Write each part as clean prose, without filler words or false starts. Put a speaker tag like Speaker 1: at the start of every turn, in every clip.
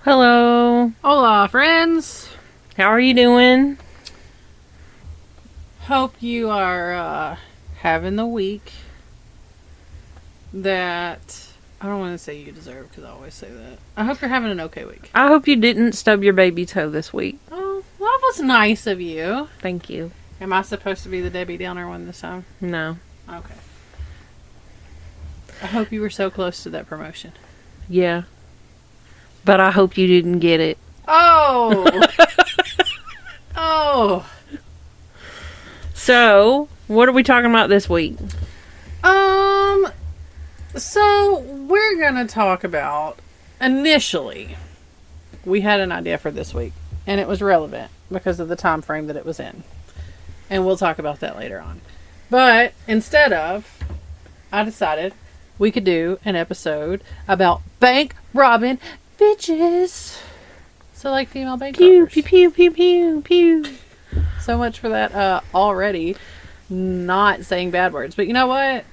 Speaker 1: Hello.
Speaker 2: Hola, friends.
Speaker 1: How are you doing?
Speaker 2: Hope you are having the week that I don't want to say you deserve because I always say that. I hope you're having an okay week.
Speaker 1: I hope you didn't stub your baby toe this week.
Speaker 2: Oh, well, that was nice of you.
Speaker 1: Thank you.
Speaker 2: Am I supposed to be the Debbie Downer one this time?
Speaker 1: No.
Speaker 2: Okay. I hope you were so close to that promotion.
Speaker 1: Yeah. But I hope you didn't get it.
Speaker 2: Oh! Oh!
Speaker 1: So, what are we talking about this week?
Speaker 2: So we're gonna talk about, initially, we had an idea for this week, and it was relevant because of the time frame that it was in. And we'll talk about that later on. But instead of, I decided we could do an episode about bank robbing bitches. So like female bank
Speaker 1: Pew,
Speaker 2: robbers.
Speaker 1: pew, pew, pew, pew, pew.
Speaker 2: So much for that already not saying bad words. But you know what?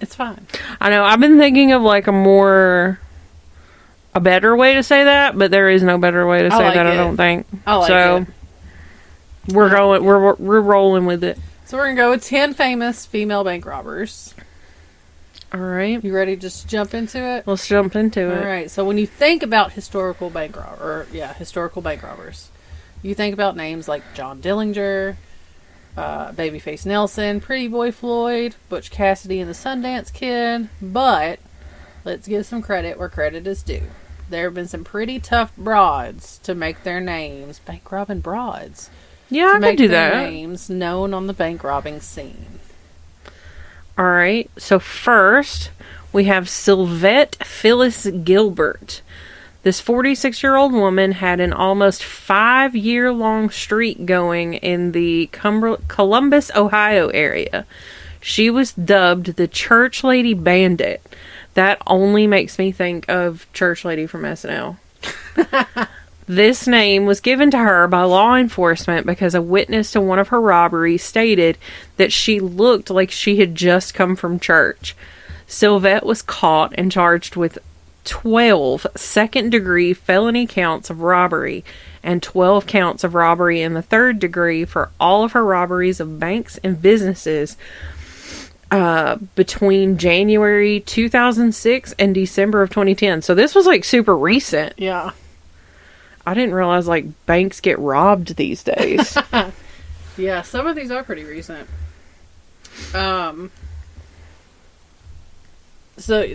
Speaker 2: It's fine.
Speaker 1: I know, I've been thinking of like a better way to say that, but there is no better way to say
Speaker 2: like
Speaker 1: that,
Speaker 2: it.
Speaker 1: I don't think.
Speaker 2: I like
Speaker 1: so,
Speaker 2: it.
Speaker 1: we're rolling with it.
Speaker 2: So we're going to go with 10 famous female bank robbers.
Speaker 1: Alright.
Speaker 2: You ready to just jump into it?
Speaker 1: Let's jump into it.
Speaker 2: Alright, so when you think about historical bank robbers, you think about names like John Dillinger, Babyface Nelson, Pretty Boy Floyd, Butch Cassidy and the Sundance Kid, but let's give some credit where credit is due. There have been some pretty tough broads to make their names, bank robbing broads.
Speaker 1: Yeah, I could do
Speaker 2: their
Speaker 1: that.
Speaker 2: Names known on the bank robbing scene.
Speaker 1: Alright, so first, we have Sylvette Phyllis Gilbert. This 46-year-old woman had an almost 5-year-long streak going in the Columbus, Ohio area. She was dubbed the Church Lady Bandit. That only makes me think of Church Lady from SNL. This name was given to her by law enforcement because a witness to one of her robberies stated that she looked like she had just come from church. Sylvette was caught and charged with 12 second-degree felony counts of robbery and 12 counts of robbery in the third degree for all of her robberies of banks and businesses between January 2006 and December of 2010. So this was like super recent.
Speaker 2: Yeah.
Speaker 1: I didn't realize like banks get robbed these days.
Speaker 2: Yeah, some of these are pretty recent. So,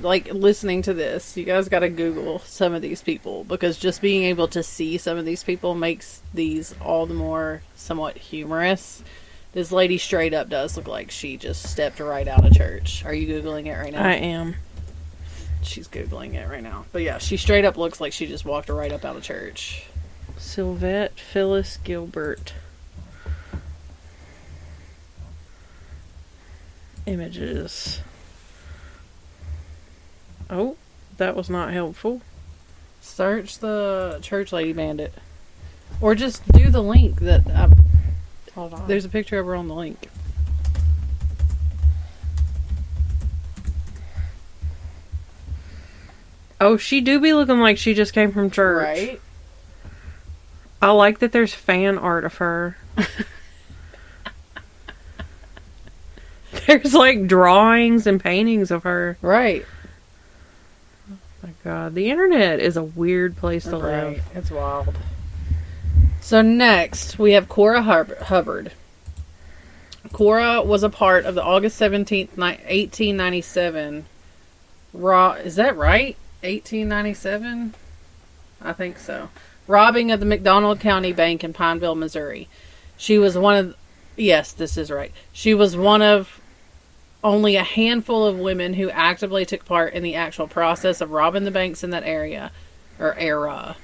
Speaker 2: like, listening to this, you guys gotta Google some of these people, because just being able to see some of these people makes these all the more somewhat humorous. This lady straight up does look like she just stepped right out of church. Are you Googling it right now?
Speaker 1: I am.
Speaker 2: She's Googling it right now. But yeah, she straight up looks like she just walked right up out of church.
Speaker 1: Sylvette Phyllis Gilbert. Images. Oh, that was not helpful.
Speaker 2: Search the Church Lady Bandit. Or just do the link that...
Speaker 1: Hold on.
Speaker 2: There's a picture of her on the link.
Speaker 1: Oh, she do be looking like she just came from church.
Speaker 2: Right?
Speaker 1: I like that there's fan art of her. There's like drawings and paintings of her.
Speaker 2: Right.
Speaker 1: Oh my god, the internet is a weird place to live.
Speaker 2: It's wild. So next, we have Cora Hubbard. Cora was a part of the August 17th, 1897. Is that right? 1897? I think so. Robbing of the McDonald County Bank in Pineville, Missouri. She was one of... Yes, this is right. She was one of only a handful of women who actively took part in the actual process of robbing the banks in that area, or era.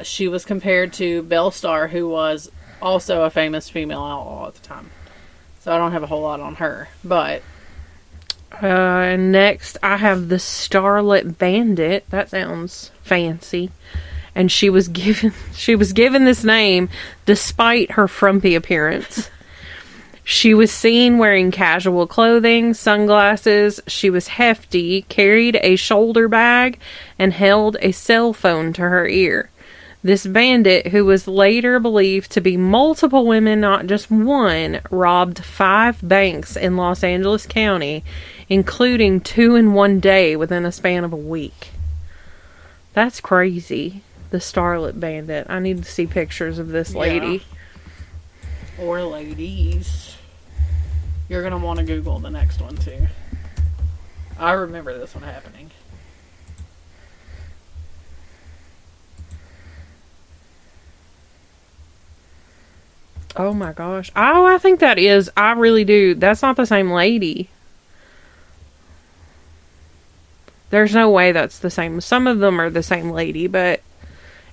Speaker 2: She was compared to Belle Starr, who was also a famous female outlaw at the time. So I don't have a whole lot on her, but...
Speaker 1: Next, I have the Starlet Bandit. That sounds fancy. And she was given this name despite her frumpy appearance. She was seen wearing casual clothing, sunglasses. She was hefty, carried a shoulder bag, and held a cell phone to her ear. This bandit, who was later believed to be multiple women, not just one, robbed 5 banks in Los Angeles County, including 2 in one day within a span of a week. That's crazy. The Starlet Bandit. I need to see pictures of this lady.
Speaker 2: Yeah. Or ladies. You're going to want to Google the next one, too. I remember this one happening.
Speaker 1: Oh my gosh. Oh, I think that is. I really do. That's not the same lady. There's no way that's the same. Some of them are the same lady, but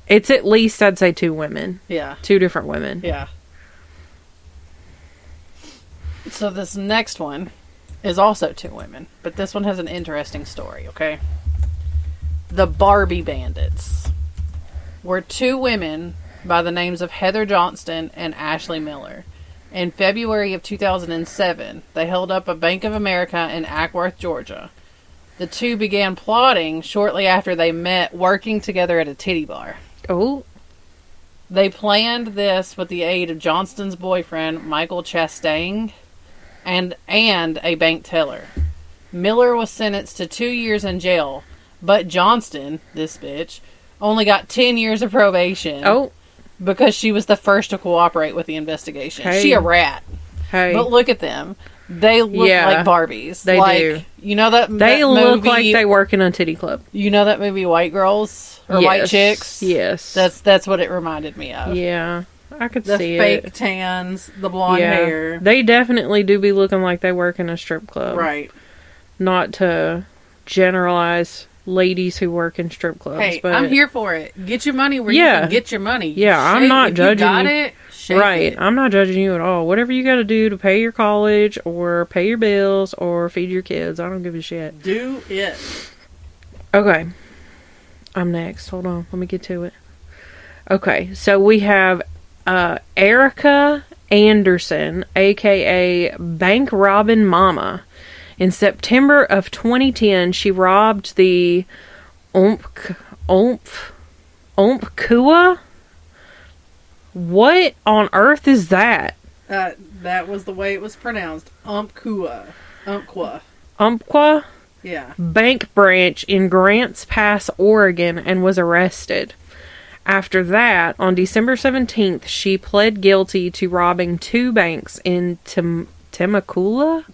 Speaker 1: it's at least, I'd say, 2 women.
Speaker 2: Yeah.
Speaker 1: 2 different women.
Speaker 2: Yeah. So this next one is also 2 women, but this one has an interesting story, okay? The Barbie Bandits were 2 women by the names of Heather Johnston and Ashley Miller. In February of 2007, they held up a Bank of America in Ackworth, Georgia. The 2 began plotting shortly after they met, working together at a titty bar.
Speaker 1: Oh.
Speaker 2: They planned this with the aid of Johnston's boyfriend, Michael Chastain, and a bank teller. Miller was sentenced to 2 years in jail, but Johnston, this bitch, only got 10 years of probation.
Speaker 1: Oh.
Speaker 2: Because she was the first to cooperate with the investigation.
Speaker 1: Hey.
Speaker 2: She a rat.
Speaker 1: Hey.
Speaker 2: But look at them. They look like Barbies.
Speaker 1: They
Speaker 2: like,
Speaker 1: do.
Speaker 2: You know that
Speaker 1: They
Speaker 2: that
Speaker 1: look
Speaker 2: movie,
Speaker 1: like they work in a titty club.
Speaker 2: You know that movie White Girls? Or
Speaker 1: Yes.
Speaker 2: White Chicks?
Speaker 1: Yes.
Speaker 2: That's what it reminded me of.
Speaker 1: Yeah. I could
Speaker 2: The
Speaker 1: see
Speaker 2: fake
Speaker 1: it.
Speaker 2: tans, the blonde hair.
Speaker 1: They definitely do be looking like they work in a strip club.
Speaker 2: Right.
Speaker 1: Not to generalize ladies who work in strip clubs.
Speaker 2: Hey,
Speaker 1: but
Speaker 2: I'm here for it. Get your money where you
Speaker 1: Yeah.
Speaker 2: can get your money.
Speaker 1: Yeah, I'm not
Speaker 2: if
Speaker 1: judging
Speaker 2: you. Got
Speaker 1: you.
Speaker 2: it, shake
Speaker 1: Right.
Speaker 2: it.
Speaker 1: I'm not judging you at all. Whatever you got to do to pay your college or pay your bills or feed your kids, I don't give a shit.
Speaker 2: Do it.
Speaker 1: Okay. I'm next. Hold on. Let me get to it. Okay. So we have Erica Anderson, aka Bank Robbin' Mama. In September of 2010, she robbed the Umpqua? What on earth is that?
Speaker 2: That was the way it was pronounced. Umpqua.
Speaker 1: Umpqua
Speaker 2: Yeah.
Speaker 1: Bank branch in Grants Pass, Oregon, and was arrested. After that, on December 17th, she pled guilty to robbing 2 banks in Temecula?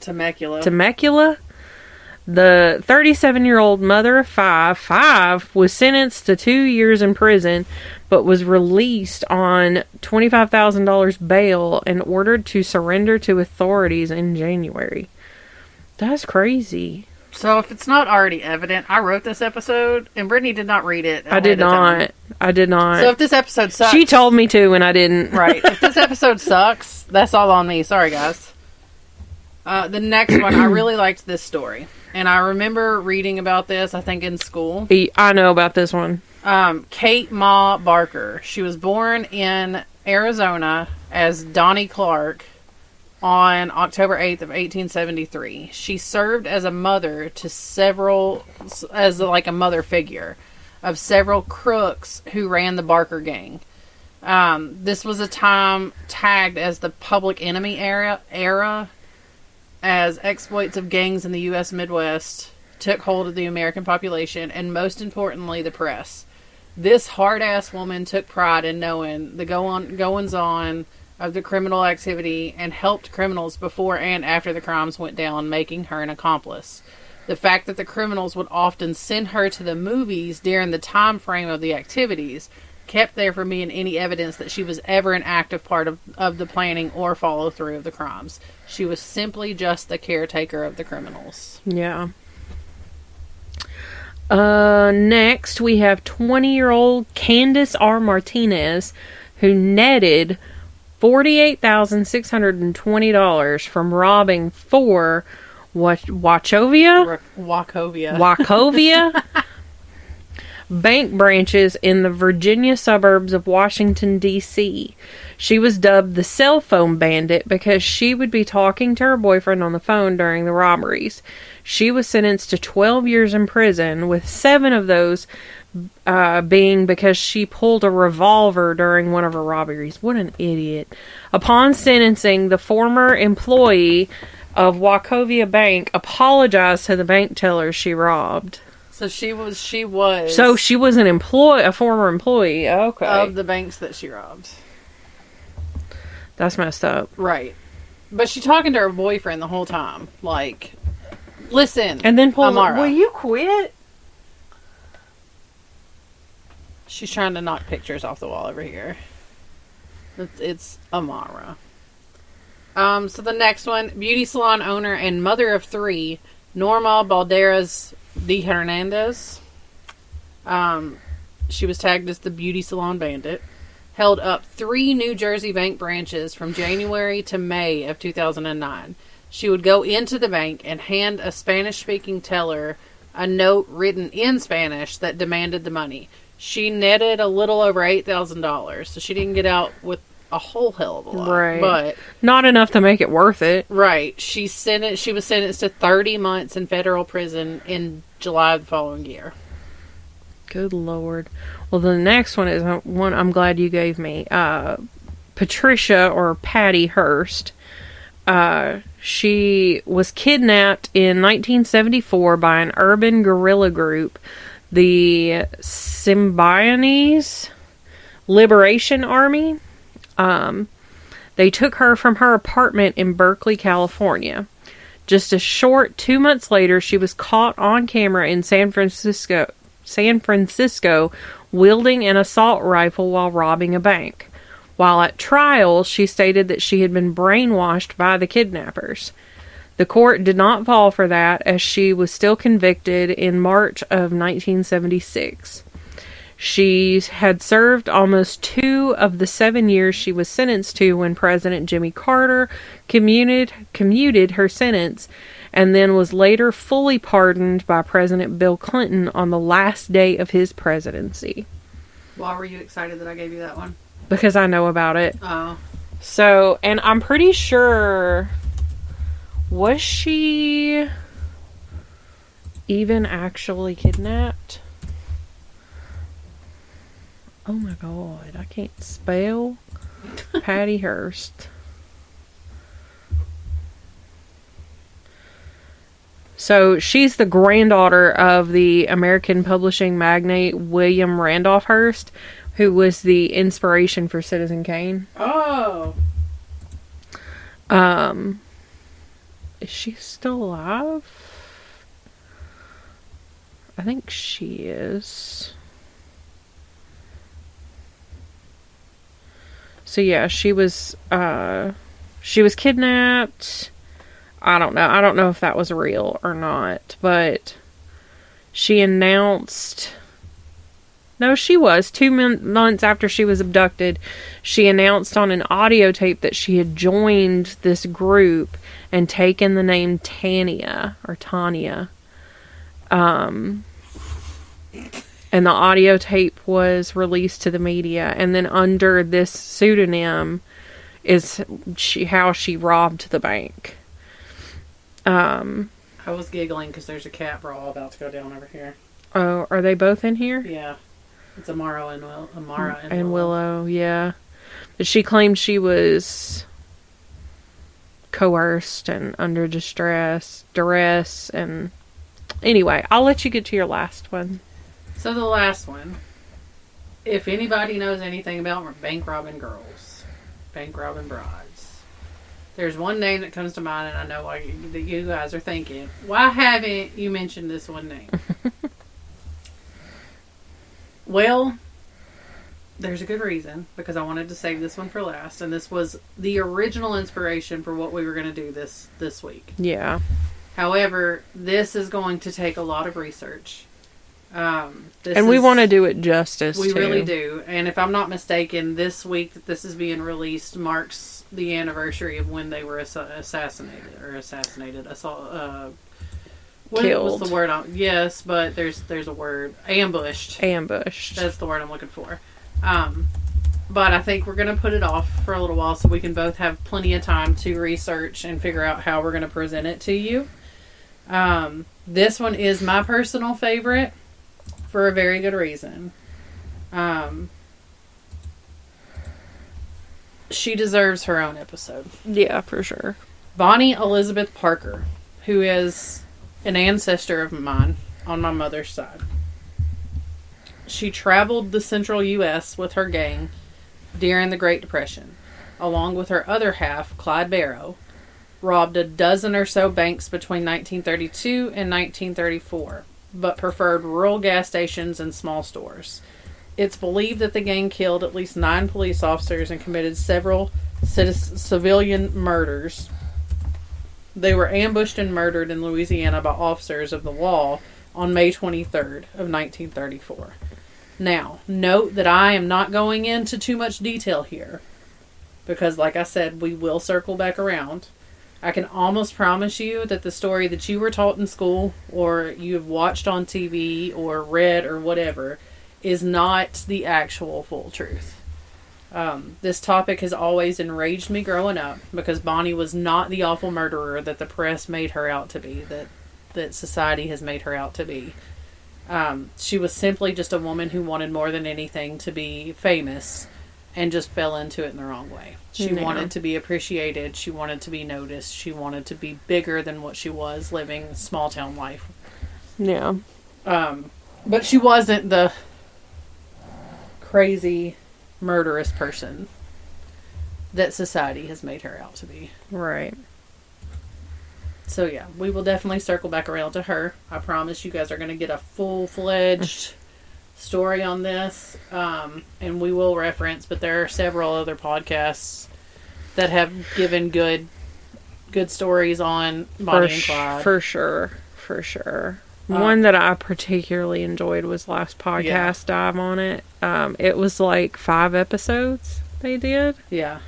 Speaker 1: The 37-year-old mother of five was sentenced to 2 years in prison, but was released on $25,000 bail and ordered to surrender to authorities in January. That's crazy.
Speaker 2: So if it's not already evident, I wrote this episode, and Brittany did not read it.
Speaker 1: I did not.
Speaker 2: So if this episode sucks...
Speaker 1: She told me to, and I didn't.
Speaker 2: Right. If this episode sucks, that's all on me. Sorry, guys. The next one, I really liked this story. And I remember reading about this, I think, in school.
Speaker 1: I know about this one.
Speaker 2: Kate Ma Barker. She was born in Arizona as Donnie Clark on October 8th of 1873. She served as a mother to a mother figure of several crooks who ran the Barker gang. This was a time tagged as the Public Enemy era as exploits of gangs in the U.S. Midwest took hold of the American population and, most importantly, the press. This hard-ass woman took pride in knowing the goings-on of the criminal activity and helped criminals before and after the crimes went down, making her an accomplice. The fact that the criminals would often send her to the movies during the time frame of the activities kept there from being any evidence that she was ever an active part of the planning or follow-through of the crimes. She was simply just the caretaker of the criminals.
Speaker 1: Yeah. Next, we have 20-year-old Candace R. Martinez, who netted $48,620 from robbing 4 Wachovia bank branches in the Virginia suburbs of Washington, D.C. She was dubbed the cell phone bandit because she would be talking to her boyfriend on the phone during the robberies. She was sentenced to 12 years in prison, with 7 of those being because she pulled a revolver during one of her robberies. What an idiot. Upon sentencing, the former employee of Wachovia Bank apologized to the bank teller she robbed.
Speaker 2: So she was
Speaker 1: So she was a former employee. Okay.
Speaker 2: of the banks that she robbed.
Speaker 1: That's messed up.
Speaker 2: Right. But she's talking to her boyfriend the whole time. Like, listen,
Speaker 1: And then pulls
Speaker 2: Amara.
Speaker 1: Will you quit?
Speaker 2: She's trying to knock pictures off the wall over here. It's Amara. So the next one, beauty salon owner and mother of 3, Norma Balderas de Hernandez. She was tagged as the beauty salon bandit. Held up 3 New Jersey bank branches from January to May of 2009. She would go into the bank and hand a Spanish-speaking teller a note written in Spanish that demanded the money. She netted a little over $8,000, so she didn't get out with a whole hell of a lot.
Speaker 1: Right.
Speaker 2: But
Speaker 1: Not enough to make it worth it.
Speaker 2: right, she was sentenced to 30 months in federal prison in July of the following year.
Speaker 1: Good Lord. Well, the next one is one I'm glad you gave me. Patricia, or Patty Hearst. She was kidnapped in 1974 by an urban guerrilla group, the Symbionese Liberation Army. They took her from her apartment in Berkeley, California. Just a short 2 months later, she was caught on camera in San Francisco, wielding an assault rifle while robbing a bank. While at trial, she stated that she had been brainwashed by the kidnappers. The court did not fall for that, as she was still convicted in March of 1976. She had served almost 2 of the 7 years she was sentenced to when President Jimmy Carter commuted her sentence, and then was later fully pardoned by President Bill Clinton on the last day of his presidency.
Speaker 2: Why were you excited that I gave you that one?
Speaker 1: Because I know about it.
Speaker 2: Oh.
Speaker 1: So, and I'm pretty sure... Was she even actually kidnapped? Oh my god, I can't spell. Patty Hearst. So she's the granddaughter of the American publishing magnate William Randolph Hearst, who was the inspiration for Citizen Kane.
Speaker 2: Oh.
Speaker 1: Is she still alive? I think she is. So yeah, she was kidnapped. I don't know. I don't know if that was real or not, but she announced... No, she was. 2 months after she was abducted, she announced on an audio tape that she had joined this group and taken the name Tanya. And the audio tape was released to the media, and then under this pseudonym is how she robbed the bank.
Speaker 2: I was giggling because there's a cat brawl about to go down over here.
Speaker 1: Oh, are they both in here?
Speaker 2: Yeah. It's Amara and
Speaker 1: and Willow, yeah. But she claimed she was coerced and under duress, and anyway, I'll let you get to your last one.
Speaker 2: So the last one, if anybody knows anything about bank robbing girls, bank robbing brides, there's one name that comes to mind, and I know why you guys are thinking, why haven't you mentioned this one name? Well, there's a good reason, because I wanted to save this one for last, and this was the original inspiration for what we were going to do this week.
Speaker 1: Yeah.
Speaker 2: However, this is going to take a lot of research.
Speaker 1: We want to do it justice,
Speaker 2: We
Speaker 1: too.
Speaker 2: really do. And if I'm not mistaken, this week that this is being released marks the anniversary of when they were assassinated.
Speaker 1: killed.
Speaker 2: What's the word? Yes, but there's a word. Ambushed.
Speaker 1: Ambushed.
Speaker 2: That's the word I'm looking for. But I think we're going to put it off for a little while so we can both have plenty of time to research and figure out how we're going to present it to you. This one is my personal favorite for a very good reason. She deserves her own episode.
Speaker 1: Yeah, for sure.
Speaker 2: Bonnie Elizabeth Parker, who is an ancestor of mine on my mother's side. She traveled the central U.S. with her gang during the Great Depression, along with her other half, Clyde Barrow, robbed a dozen or so banks between 1932 and 1934, but preferred rural gas stations and small stores. It's believed that the gang killed at least 9 police officers and committed several civilian murders. They were ambushed and murdered in Louisiana by officers of the law on May 23rd of 1934. Now, note that I am not going into too much detail here, because like I said, we will circle back around. I can almost promise you that the story that you were taught in school, or you have watched on TV, or read, or whatever, is not the actual full truth. This topic has always enraged me growing up, because Bonnie was not the awful murderer that the press made her out to be, that society has made her out to be. She was simply just a woman who wanted more than anything to be famous, and just fell into it in the wrong way. She wanted to be appreciated. She wanted to be noticed. She wanted to be bigger than what she was, living small town life.
Speaker 1: Yeah.
Speaker 2: But she wasn't the crazy, murderous person that society has made her out to be.
Speaker 1: Right.
Speaker 2: So yeah, we will definitely circle back around to her. I promise you guys are going to get a full-fledged story on this, and we will reference, but there are several other podcasts that have given good stories on Bonnie and Clyde.
Speaker 1: For sure. One that I particularly enjoyed was last podcast dive on it. It was like 5 episodes they did.
Speaker 2: Yeah.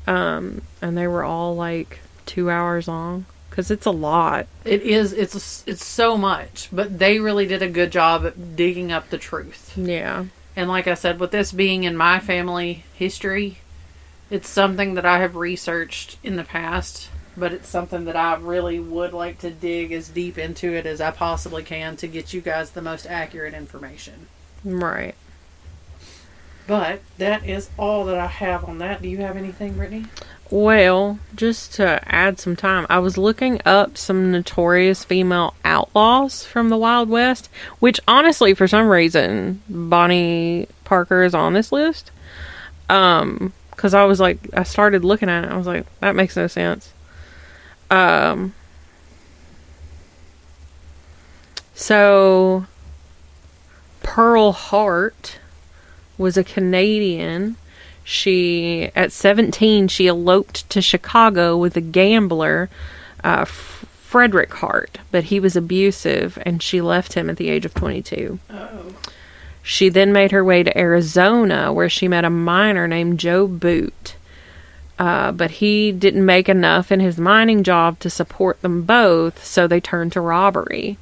Speaker 1: And they were all like 2 hours long. Because it's a lot.
Speaker 2: It is. It's so much. But they really did a good job at digging up the truth.
Speaker 1: Yeah.
Speaker 2: And like I said, with this being in my family history, it's something that I have researched in the past. But it's something that I really would like to dig as deep into it as I possibly can to get you guys the most accurate information.
Speaker 1: Right.
Speaker 2: But that is all that I have on that. Do you have anything, Brittany?
Speaker 1: Well, just to add some time, I was looking up some notorious female outlaws from the Wild West, which honestly, for some reason, Bonnie Parker is on this list. Because I started looking at it, I was like, that makes no sense. So, Pearl Hart was a Canadian. At 17, she eloped to Chicago with a gambler, Frederick Hart, but he was abusive, and she left him at the age of 22.
Speaker 2: Oh.
Speaker 1: She then made her way to Arizona, where she met a miner named Joe Boot. But he didn't make enough in his mining job to support them both, so they turned to robbery.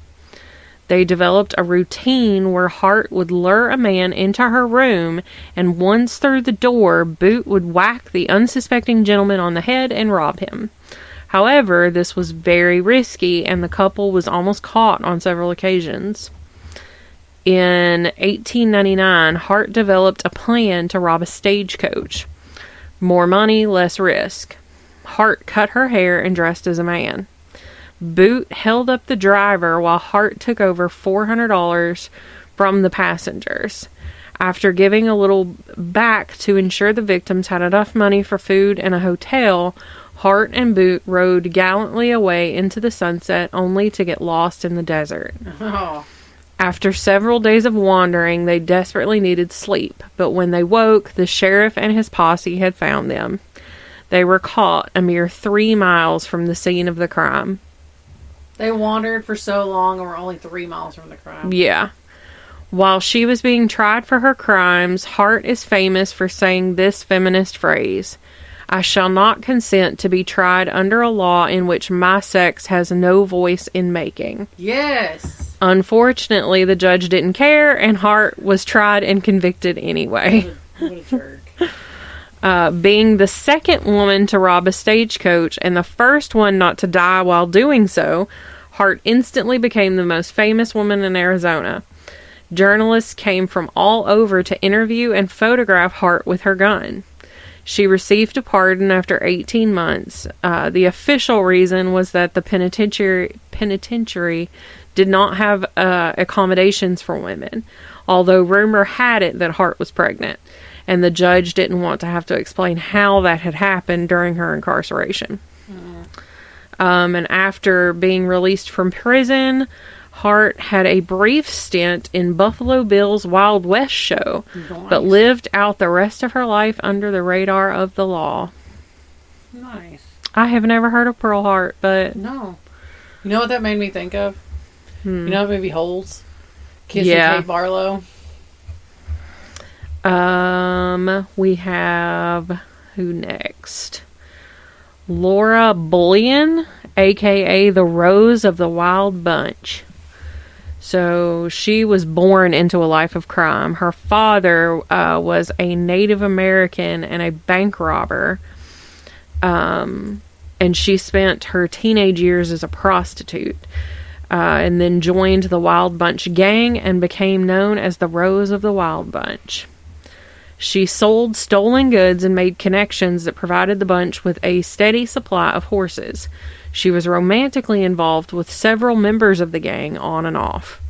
Speaker 1: They developed a routine where Hart would lure a man into her room, and once through the door, Boot would whack the unsuspecting gentleman on the head and rob him. However, this was very risky, and the couple was almost caught on several occasions. In 1899, Hart developed a plan to rob a stagecoach. More money, less risk. Hart cut her hair and dressed as a man. Boot held up the driver while Hart took over $400 from the passengers. After giving a little back to ensure the victims had enough money for food and a hotel, Hart and Boot rode gallantly away into the sunset, only to get lost in the desert.
Speaker 2: Oh.
Speaker 1: After several days of wandering, they desperately needed sleep, but when they woke, the sheriff and his posse had found them. They were caught a mere 3 miles from the scene of the crime.
Speaker 2: They wandered for so long and were only 3 miles from the crime.
Speaker 1: Yeah. While she was being tried for her crimes, Hart is famous for saying this feminist phrase, I shall not consent to be tried under a law in which my sex has no voice in making.
Speaker 2: Yes.
Speaker 1: Unfortunately, the judge didn't care, and Hart was tried and convicted anyway.
Speaker 2: What a jerk.
Speaker 1: Being the second woman to rob a stagecoach and the first one not to die while doing so, Hart instantly became the most famous woman in Arizona. Journalists came from all over to interview and photograph Hart with her gun. She received a pardon after 18 months. The official reason was that the penitentiary did not have accommodations for women, although rumor had it that Hart was pregnant, and the judge didn't want to have to explain how that had happened during her incarceration. And after being released from prison, Hart had a brief stint in Buffalo Bill's Wild West show, but lived out the rest of her life under the radar of the law.
Speaker 2: Nice.
Speaker 1: I have never heard of Pearl Hart, but...
Speaker 2: No. You know what that made me think of? You know the movie Holes? Kissing
Speaker 1: Yeah.
Speaker 2: Kate Barlow?
Speaker 1: We have... Who next? Laura Bullion, a.k.a. the Rose of the Wild Bunch. So she was born into a life of crime. Her father was a Native American and a bank robber. And she spent her teenage years as a prostitute. And then joined the Wild Bunch gang and became known as the Rose of the Wild Bunch. She sold stolen goods and made connections that provided the bunch with a steady supply of horses. She was romantically involved with several members of the gang on and off.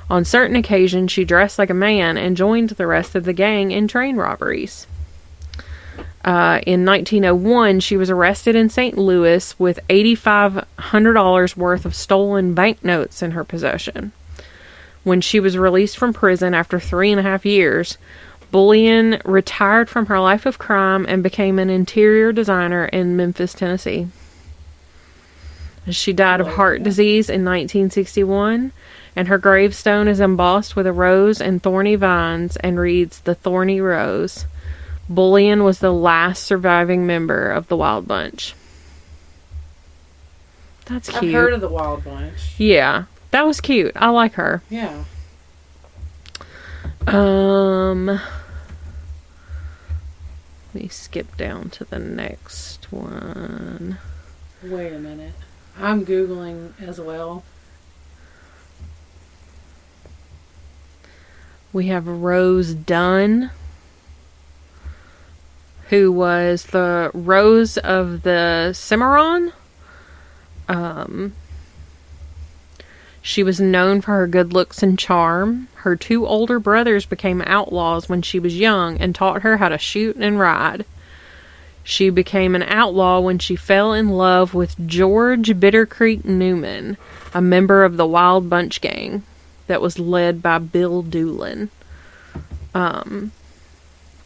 Speaker 1: On certain occasions, she dressed like a man and joined the rest of the gang in train robberies. In 1901, she was arrested in St. Louis with $8,500 worth of stolen banknotes in her possession. When she was released from prison after 3.5 years, Bullion retired from her life of crime and became an interior designer in Memphis, Tennessee. She died of heart disease in 1961, and her gravestone is embossed with a rose and thorny vines and reads, "The Thorny Rose." Bullion was the last surviving member of the Wild Bunch. That's cute.
Speaker 2: I've heard of the Wild Bunch.
Speaker 1: Yeah, that was cute. I like her.
Speaker 2: Yeah.
Speaker 1: Let me skip down to the next one.
Speaker 2: Wait a minute. I'm Googling as well.
Speaker 1: We have Rose Dunn, who was the Rose of the Cimarron. She was known for her good looks and charm. Her 2 older brothers became outlaws when she was young and taught her how to shoot and ride. She became an outlaw when she fell in love with George Bittercreek Newman, a member of the Wild Bunch gang that was led by Bill Doolin. And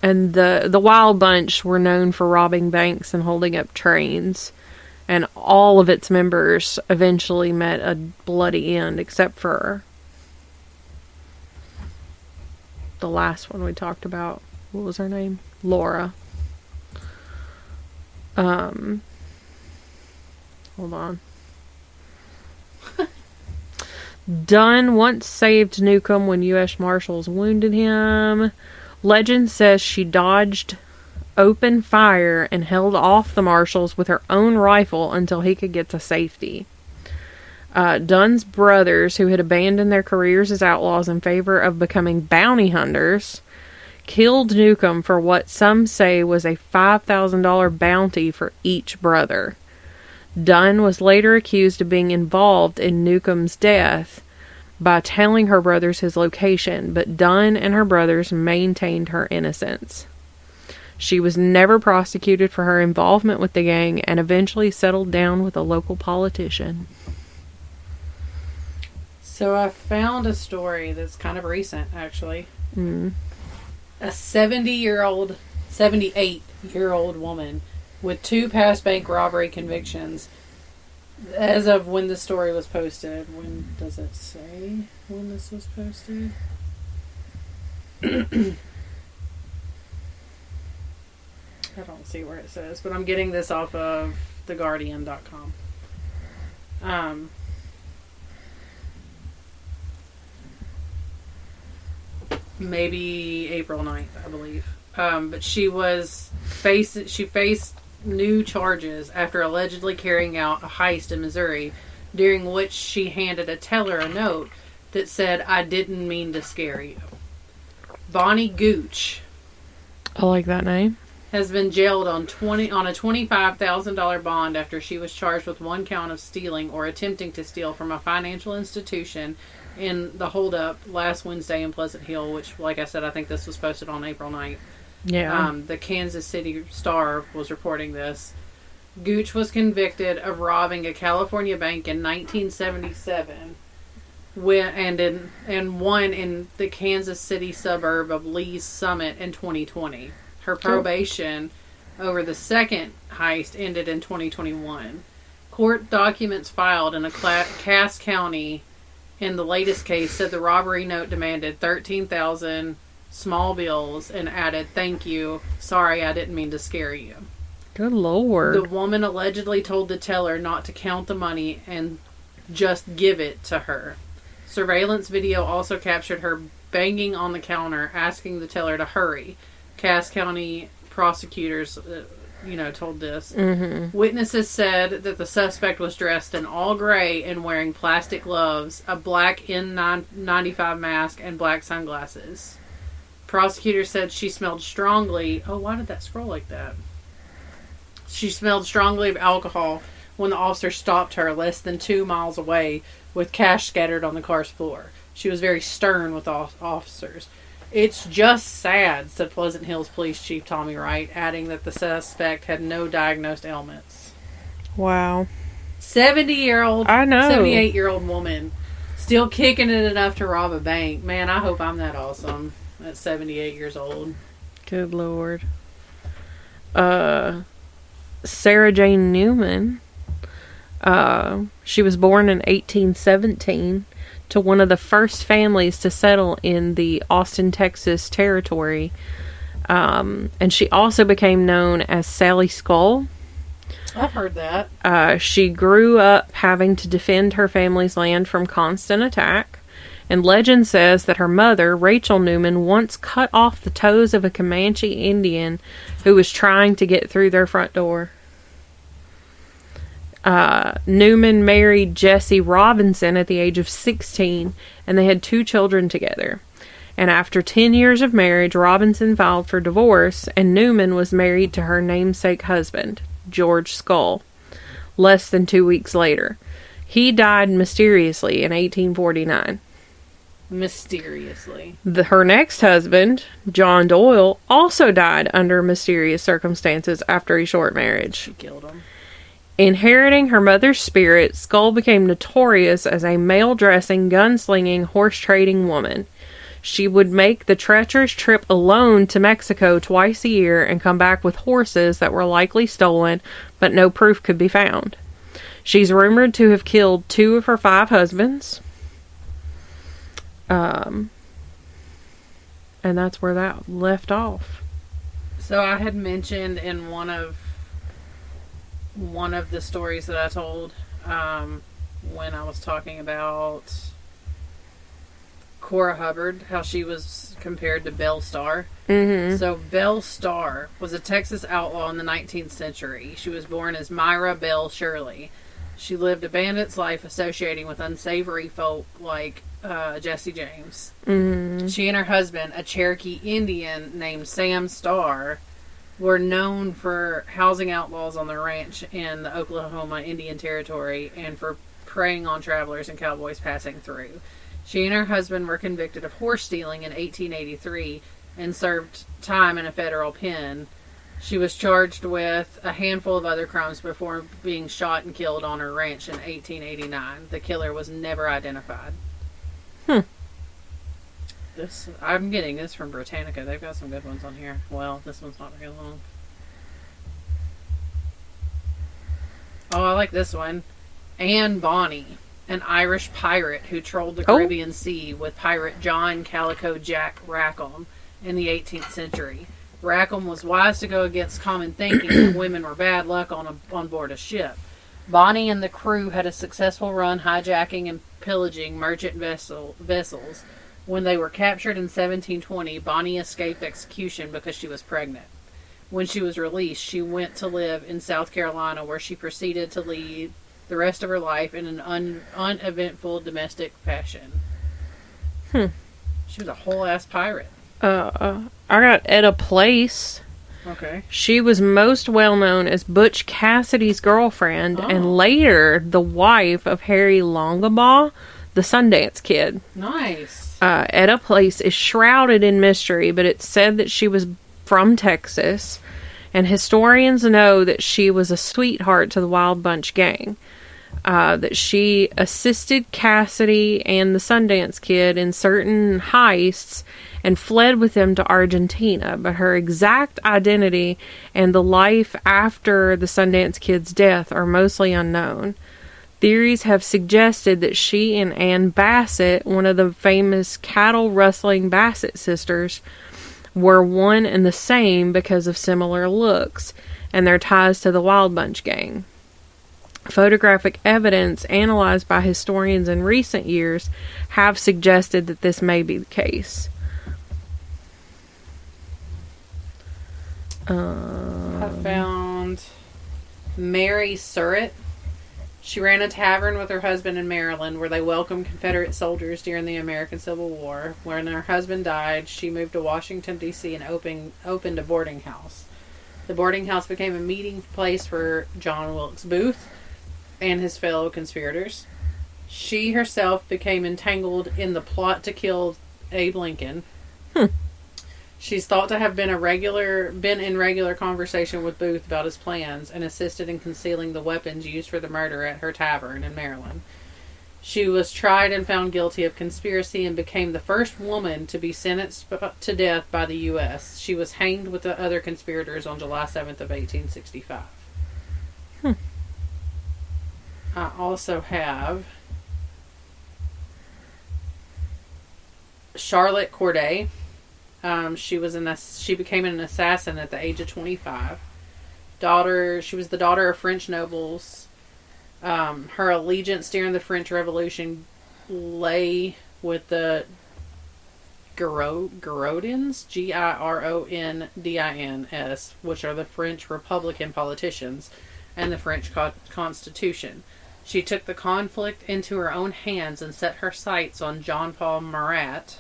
Speaker 1: the Wild Bunch were known for robbing banks and holding up trains. And all of its members eventually met a bloody end, except for the last one we talked about. What was her name? Laura. Hold on. Dunn once saved Newcomb when U.S. Marshals wounded him. Legend says she dodged open fire and held off the Marshals with her own rifle until he could get to safety. Dunn's brothers, who had abandoned their careers as outlaws in favor of becoming bounty hunters, killed Newcomb for what some say was a $5,000 bounty for each brother. Dunn was later accused of being involved in Newcomb's death by telling her brothers his location, but Dunn and her brothers maintained her innocence. She was never prosecuted for her involvement with the gang and eventually settled down with a local politician.
Speaker 2: So I found a story that's kind of recent, actually.
Speaker 1: Mm.
Speaker 2: A 78-year-old woman with 2 past bank robbery convictions. As of when the story was posted. When does it say when this was posted? I don't see where it says, but I'm getting this off of theguardian.com. Maybe April 9th, I believe. But she faced new charges after allegedly carrying out a heist in Missouri, during which she handed a teller a note that said, "I didn't mean to scare you." Bonnie Gooch
Speaker 1: I like that name.
Speaker 2: has been jailed on a $25,000 bond after she was charged with one count of stealing or attempting to steal from a financial institution in the holdup last Wednesday in Pleasant Hill, which, like I said, I think this was posted on April 9th.
Speaker 1: Yeah.
Speaker 2: The Kansas City Star was reporting this. Gooch was convicted of robbing a California bank in 1977 and one in the Kansas City suburb of Lee's Summit in 2020. Her probation over the second heist ended in 2021. Court documents filed in Cass County in the latest case said the robbery note demanded $13,000 small bills and added, "Thank you. Sorry, I didn't mean to scare you."
Speaker 1: Good Lord.
Speaker 2: The woman allegedly told the teller not to count the money and just give it to her. Surveillance video also captured her banging on the counter, asking the teller to hurry. Cass County prosecutors, told this.
Speaker 1: Mm-hmm.
Speaker 2: Witnesses said that the suspect was dressed in all gray and wearing plastic gloves, a black N95 mask, and black sunglasses. Prosecutors said she smelled strongly. Oh, why did that scroll like that? She smelled strongly of alcohol when the officer stopped her less than 2 miles away with cash scattered on the car's floor. She was very stern with officers. "It's just sad," said Pleasant Hills Police Chief Tommy Wright, adding that the suspect had no diagnosed ailments.
Speaker 1: Wow.
Speaker 2: 78-year-old woman still kicking it enough to rob a bank. Man, I hope I'm that awesome at 78 years old.
Speaker 1: Good Lord. Sarah Jane Newman. She was born in 1817 to one of the first families to settle in the Austin, Texas territory. And she also became known as Sally Skull.
Speaker 2: I've heard that.
Speaker 1: She grew up having to defend her family's land from constant attack. And legend says that her mother, Rachel Newman, once cut off the toes of a Comanche Indian who was trying to get through their front door. Newman married Jesse Robinson at the age of 16, and they had 2 children together. And after 10 years of marriage, Robinson filed for divorce, and Newman was married to her namesake husband, George Skull, less than 2 weeks later. He died mysteriously in 1849.
Speaker 2: Mysteriously.
Speaker 1: Her next husband, John Doyle, also died under mysterious circumstances after a short marriage.
Speaker 2: She killed him.
Speaker 1: Inheriting her mother's spirit, Skull became notorious as a male-dressing, gunslinging, horse-trading woman. She would make the treacherous trip alone to Mexico twice a year and come back with horses that were likely stolen, but no proof could be found. She's rumored to have killed 2 of her 5 husbands. And that's where that left off.
Speaker 2: So I had mentioned in one of the stories that I told when I was talking about Cora Hubbard, how she was compared to Belle Starr.
Speaker 1: Mm-hmm.
Speaker 2: So Belle Starr was a Texas outlaw in the 19th century. She was born as Myra Belle Shirley. She lived a bandit's life associating with unsavory folk like Jesse James.
Speaker 1: Mm-hmm.
Speaker 2: She and her husband, a Cherokee Indian named Sam Starr, were known for housing outlaws on their ranch in the Oklahoma Indian Territory and for preying on travelers and cowboys passing through. She and her husband were convicted of horse stealing in 1883 and served time in a federal pen. She was charged with a handful of other crimes before being shot and killed on her ranch in 1889. The killer was never identified. I'm getting this from Britannica. They've got some good ones on here. Well, this one's not very long. Oh, I like this one. Anne Bonny, an Irish pirate who trolled the Caribbean Sea with pirate John Calico Jack Rackham in the 18th century, Rackham was wise to go against common thinking that women were bad luck on board a ship. Bonny and the crew had a successful run hijacking and pillaging merchant vessels. When they were captured in 1720, Bonny escaped execution because she was pregnant. When she was released, she went to live in South Carolina, where she proceeded to lead the rest of her life in an uneventful domestic fashion. She was a whole-ass pirate.
Speaker 1: I got Etta Place.
Speaker 2: Okay.
Speaker 1: She was most well known as Butch Cassidy's girlfriend and later the wife of Harry Longabaugh, the Sundance Kid.
Speaker 2: Nice.
Speaker 1: Etta Place is shrouded in mystery, but it's said that she was from Texas, and historians know that she was a sweetheart to the Wild Bunch gang. That she assisted Cassidy and the Sundance Kid in certain heists and fled with them to Argentina, but her exact identity and the life after the Sundance Kid's death are mostly unknown. Theories have suggested that she and Ann Bassett, one of the famous cattle rustling Bassett sisters, were one and the same because of similar looks and their ties to the Wild Bunch gang. Photographic evidence analyzed by historians in recent years have suggested that this may be the case.
Speaker 2: I found Mary Surratt. She ran a tavern with her husband in Maryland where they welcomed Confederate soldiers during the American Civil War. When her husband died, she moved to Washington, D.C. and opened a boarding house. The boarding house became a meeting place for John Wilkes Booth and his fellow conspirators. She herself became entangled in the plot to kill Abe Lincoln. She's thought to have been in regular conversation with Booth about his plans and assisted in concealing the weapons used for the murder at her tavern in Maryland. She was tried and found guilty of conspiracy and became the first woman to be sentenced to death by the U.S. She was hanged with the other conspirators on July 7th of 1865. I also have Charlotte Corday. She became an assassin at the age of 25. She was the daughter of French nobles. Her allegiance during the French Revolution lay with the Girondins, Girondins, which are the French Republican politicians, and the French Constitution. She took the conflict into her own hands and set her sights on Jean-Paul Marat,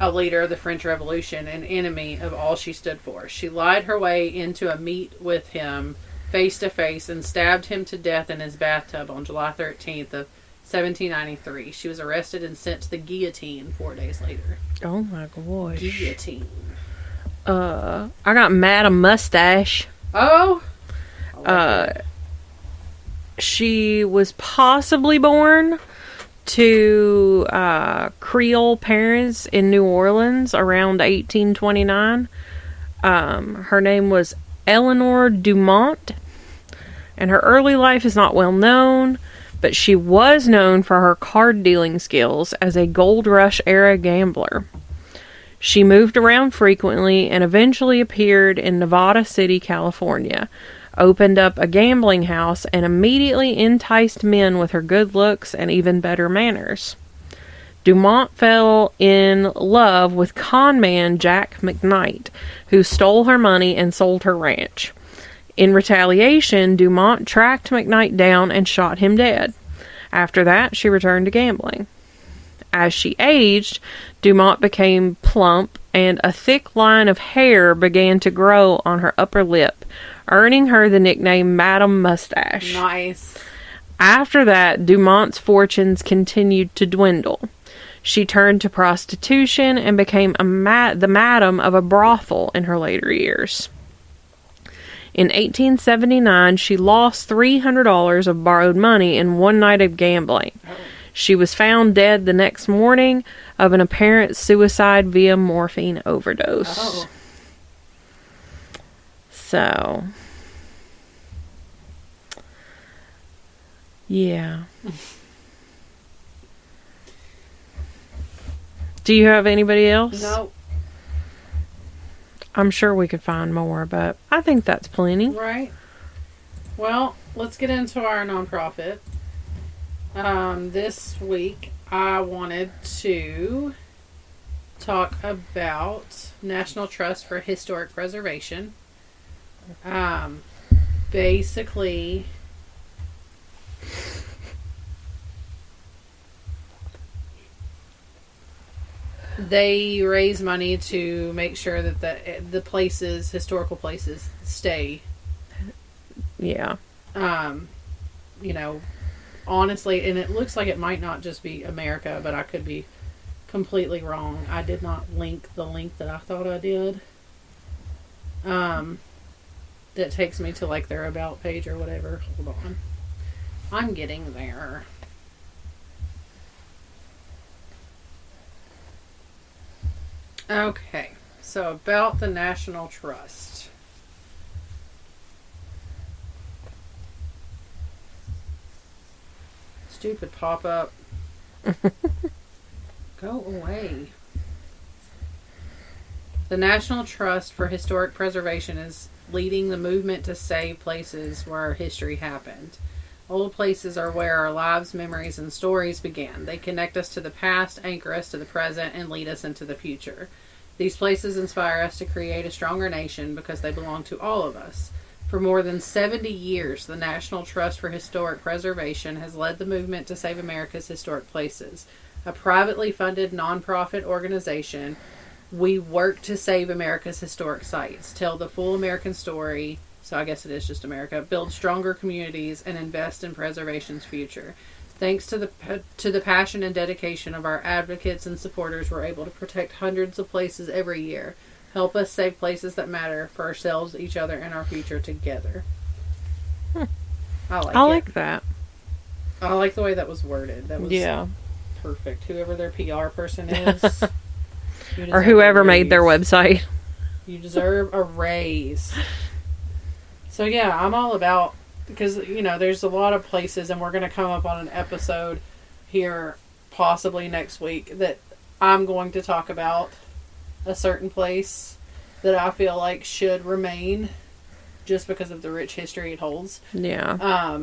Speaker 2: a leader of the French Revolution, an enemy of all she stood for. She lied her way into a meet with him face to face and stabbed him to death in his bathtub on July 13th of 1793. She was arrested and sent to the guillotine 4 days later.
Speaker 1: Oh my gosh.
Speaker 2: Guillotine.
Speaker 1: I got Madame Mustache.
Speaker 2: Oh!
Speaker 1: She was possibly born to Creole parents in New Orleans around 1829. Her name was Eleanor Dumont, and her early life is not well known, but she was known for her card dealing skills as a gold rush era gambler. She moved around frequently and eventually appeared in Nevada City, California, opened up a gambling house, and immediately enticed men with her good looks and even better manners. Dumont fell in love with conman Jack McKnight, who stole her money and sold her ranch. In retaliation, Dumont tracked McKnight down and shot him dead. After that, she returned to gambling. As she aged, Dumont became plump, and a thick line of hair began to grow on her upper lip, earning her the nickname Madame Mustache.
Speaker 2: Nice.
Speaker 1: After that, Dumont's fortunes continued to dwindle. She turned to prostitution and became the madam of a brothel in her later years. In 1879, she lost $300 of borrowed money in one night of gambling. She was found dead the next morning of an apparent suicide via morphine overdose.
Speaker 2: Oh.
Speaker 1: So, yeah. Do you have anybody else?
Speaker 2: No.
Speaker 1: I'm sure we could find more, but I think that's plenty.
Speaker 2: Right. Well, let's get into our nonprofit. This week, I wanted to talk about National Trust for Historic Preservation. Basically, they raise money to make sure that the places, historical places, stay.
Speaker 1: Yeah.
Speaker 2: You know, honestly, and it looks like it might not just be America, but I could be completely wrong. I did not link the link that I thought I did. That takes me to like their about page or whatever. Hold on. I'm getting there. Okay. So about the National Trust. Stupid pop-up. Go away. The National Trust for Historic Preservation is leading the movement to save places where our history happened. Old places are where our lives, memories, and stories began. They connect us to the past, anchor us to the present, and lead us into the future. These places inspire us to create a stronger nation because they belong to all of us. For more than 70 years, the National Trust for Historic Preservation has led the movement to save America's historic places. A privately funded nonprofit organization, we work to save America's historic sites, tell the full American story, so I guess it is just America, build stronger communities, and invest in preservation's future. Thanks to the passion and dedication of our advocates and supporters, we're able to protect hundreds of places every year. Help us save places that matter for ourselves, each other, and our future together. I like
Speaker 1: that.
Speaker 2: I like the way that was worded. That was perfect. Whoever their PR person is.
Speaker 1: Or whoever made their website.
Speaker 2: You deserve a raise. So yeah, I'm all about, because, you know, there's a lot of places, and we're going to come up on an episode here possibly next week that I'm going to talk about a certain place that I feel like should remain just because of the rich history it holds.
Speaker 1: Yeah.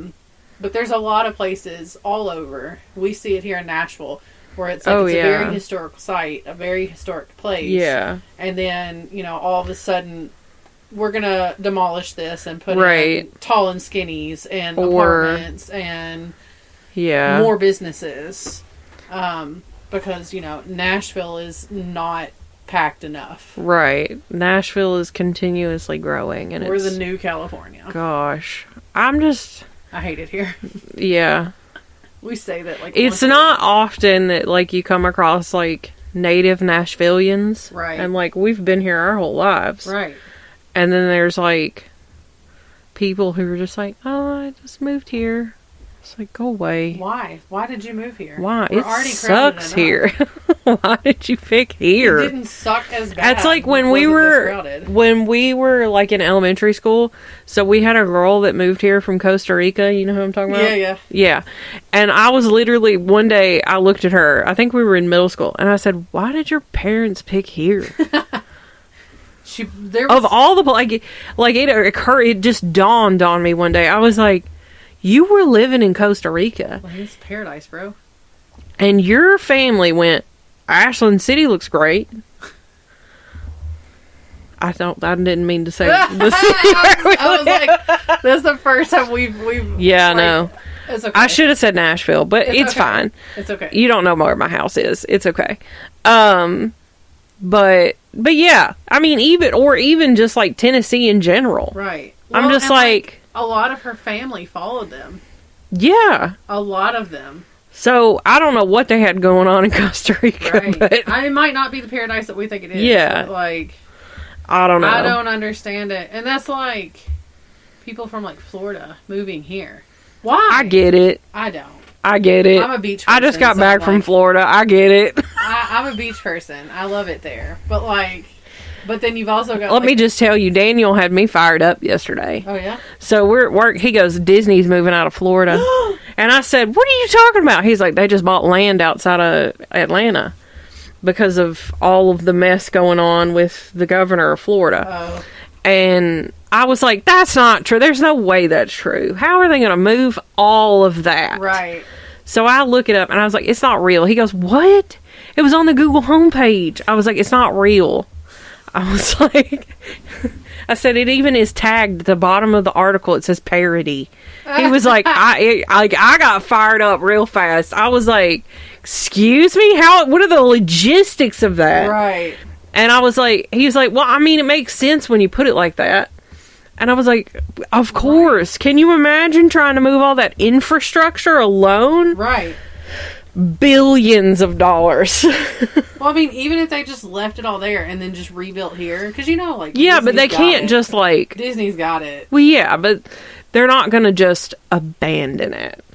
Speaker 2: But there's a lot of places all over. We see it here in Nashville where it's like a very historic site, a very historic place.
Speaker 1: Yeah.
Speaker 2: And then, you know, all of a sudden we're going to demolish this and put in tall and skinnies and apartments and more businesses. Because, you know, Nashville is not packed enough.
Speaker 1: Right. Nashville is continuously growing, and
Speaker 2: we're the new California.
Speaker 1: Gosh. I
Speaker 2: hate it here.
Speaker 1: Yeah.
Speaker 2: We say that like
Speaker 1: it's not often that like you come across like native Nashvillians.
Speaker 2: Right.
Speaker 1: And like we've been here our whole lives.
Speaker 2: Right.
Speaker 1: And then there's like people who are just like, oh, I just moved here. It's like, go away.
Speaker 2: Why? Why did you move here?
Speaker 1: Why? It sucks here. Why did you pick here?
Speaker 2: It didn't suck as bad.
Speaker 1: It's like when we were like in elementary school. So we had a girl that moved here from Costa Rica. You know who I'm talking about? Yeah. And I was literally, one day I looked at her. I think we were in middle school. And I said, why did your parents pick here? Of all the, like it occurred, it just dawned on me one day. I was like, you were living in Costa Rica.
Speaker 2: Well, it's paradise, bro.
Speaker 1: And your family went, Ashland City looks great. I didn't mean to say the city.
Speaker 2: I was like, this is the first time we've
Speaker 1: yeah,
Speaker 2: like,
Speaker 1: no.
Speaker 2: It's okay.
Speaker 1: I should have said Nashville, but it's
Speaker 2: okay.
Speaker 1: fine.
Speaker 2: It's okay.
Speaker 1: You don't know where my house is. It's okay. But yeah, I mean, even just like Tennessee in general.
Speaker 2: Right.
Speaker 1: Well, I'm just like
Speaker 2: a lot of her family followed them.
Speaker 1: Yeah.
Speaker 2: A lot of them.
Speaker 1: So, I don't know what they had going on in Costa Rica.
Speaker 2: Right.
Speaker 1: But
Speaker 2: it might not be the paradise that we think it is.
Speaker 1: Yeah.
Speaker 2: But like,
Speaker 1: I don't know.
Speaker 2: I don't understand it. And that's like people from like Florida moving here. Why?
Speaker 1: I get it.
Speaker 2: I don't.
Speaker 1: I get it.
Speaker 2: I'm a beach person.
Speaker 1: I just got back from Florida. I get it.
Speaker 2: I'm a beach person. I love it there. But then you've also got...
Speaker 1: Let me just tell you, Daniel had me fired up yesterday.
Speaker 2: Oh, yeah?
Speaker 1: So we're at work. He goes, Disney's moving out of Florida. And I said, what are you talking about? He's like, they just bought land outside of Atlanta. because of all of the mess going on with the governor of Florida.
Speaker 2: Oh.
Speaker 1: And I was like, that's not true. There's no way that's true. How are they going to move all of that?
Speaker 2: Right.
Speaker 1: So I look it up and I was like, it's not real. He goes, what? It was on the Google homepage. I was like, it's not real. I was like, I said, it even is tagged at the bottom of the article. It says parody. He was like, I got fired up real fast. I was like, excuse me? What are the logistics of that?
Speaker 2: Right.
Speaker 1: And I was like, he was like, well, I mean, it makes sense when you put it like that. And I was like, of course. Can you imagine trying to move all that infrastructure alone?
Speaker 2: Right.
Speaker 1: Billions of dollars.
Speaker 2: Well, I mean, even if they just left it all there and then just rebuilt here, because like
Speaker 1: yeah,
Speaker 2: Disney's
Speaker 1: but they
Speaker 2: got
Speaker 1: can't
Speaker 2: it.
Speaker 1: just like.
Speaker 2: Disney's got it.
Speaker 1: Well, yeah, but they're not going to just abandon it.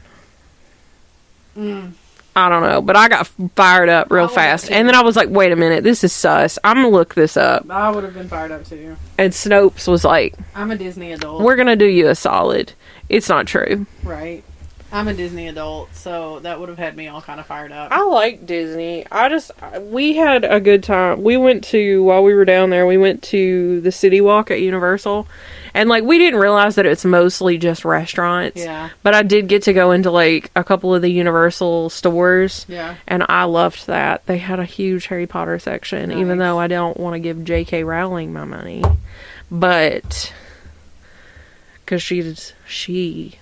Speaker 1: I don't know, but I got fired up real fast, and then I was like, "Wait a minute, this is sus. I'm gonna look this up."
Speaker 2: I would have been fired up too.
Speaker 1: And Snopes was like,
Speaker 2: I'm a Disney adult.
Speaker 1: "We're gonna do you a solid. It's not true."
Speaker 2: Right. I'm a Disney adult, so that would have had me all kind of fired up.
Speaker 1: I like Disney. We had a good time. We went to, while we were down there, we went to the City Walk at Universal. And, like, we didn't realize that it's mostly just restaurants.
Speaker 2: Yeah.
Speaker 1: But I did get to go into, like, a couple of the Universal stores.
Speaker 2: Yeah.
Speaker 1: And I loved that. They had a huge Harry Potter section,
Speaker 2: Nice.
Speaker 1: even though I don't want to give J.K. Rowling my money. But, because she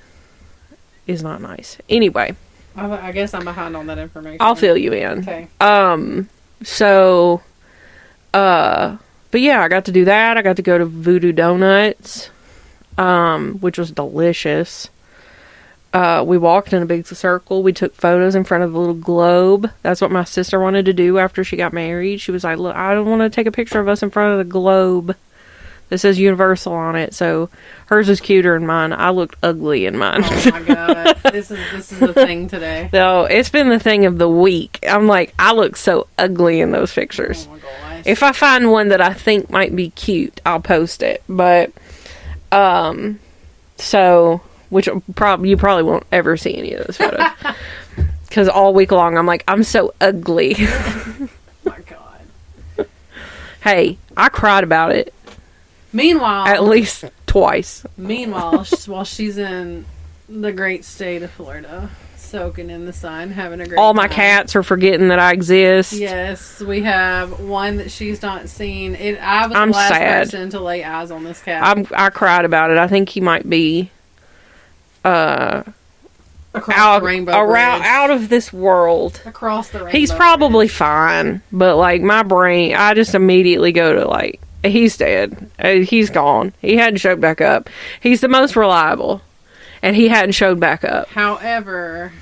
Speaker 1: is not nice. Anyway.
Speaker 2: I guess I'm behind on that information.
Speaker 1: I'll fill you in.
Speaker 2: Okay.
Speaker 1: But yeah, I got to do that. I got to go to Voodoo Donuts, which was delicious. We walked in a big circle. We took photos in front of the little globe. That's what my sister wanted to do after she got married. She was like, look, I don't want to take a picture of us in front of the globe that says Universal on it. So hers is cuter than mine. I looked ugly in mine.
Speaker 2: Oh my god. This is the thing today.
Speaker 1: So it's been the thing of the week. I'm like, I look so ugly in those pictures.
Speaker 2: Oh my gosh.
Speaker 1: If I find one that I think might be cute, I'll post it. But, so, which you probably won't ever see any of those photos. Because all week long, I'm like, I'm so ugly.
Speaker 2: Oh my god.
Speaker 1: Hey, I cried about it
Speaker 2: Meanwhile,
Speaker 1: at least twice.
Speaker 2: while she's in the great state of Florida, soaking in the sun, having a great
Speaker 1: All my
Speaker 2: time.
Speaker 1: cats are forgetting that I exist.
Speaker 2: Yes, we have one that she's not seen. I was
Speaker 1: I'm
Speaker 2: the last
Speaker 1: sad.
Speaker 2: person to lay eyes on this cat.
Speaker 1: I cried about it. I think he might be
Speaker 2: Across the rainbow bridge.
Speaker 1: out of this world.
Speaker 2: Across the rainbow
Speaker 1: He's probably
Speaker 2: bridge.
Speaker 1: fine, but like my brain, I just immediately go to like, he's dead. He's gone. He hadn't showed back up. He's the most reliable, and he hadn't showed back up.
Speaker 2: However,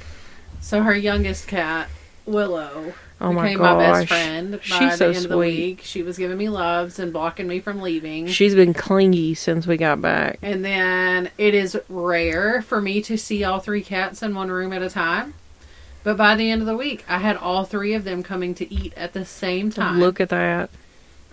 Speaker 2: so her youngest cat, Willow,
Speaker 1: Oh my
Speaker 2: became my best
Speaker 1: gosh.
Speaker 2: friend. By
Speaker 1: She's
Speaker 2: the
Speaker 1: so
Speaker 2: end of the
Speaker 1: sweet.
Speaker 2: week, she was giving me loves and blocking me from leaving.
Speaker 1: She's been clingy since we got back.
Speaker 2: And then it is rare for me to see all three cats in one room at a time. But by the end of the week, I had all three of them coming to eat at the same time.
Speaker 1: Look at that.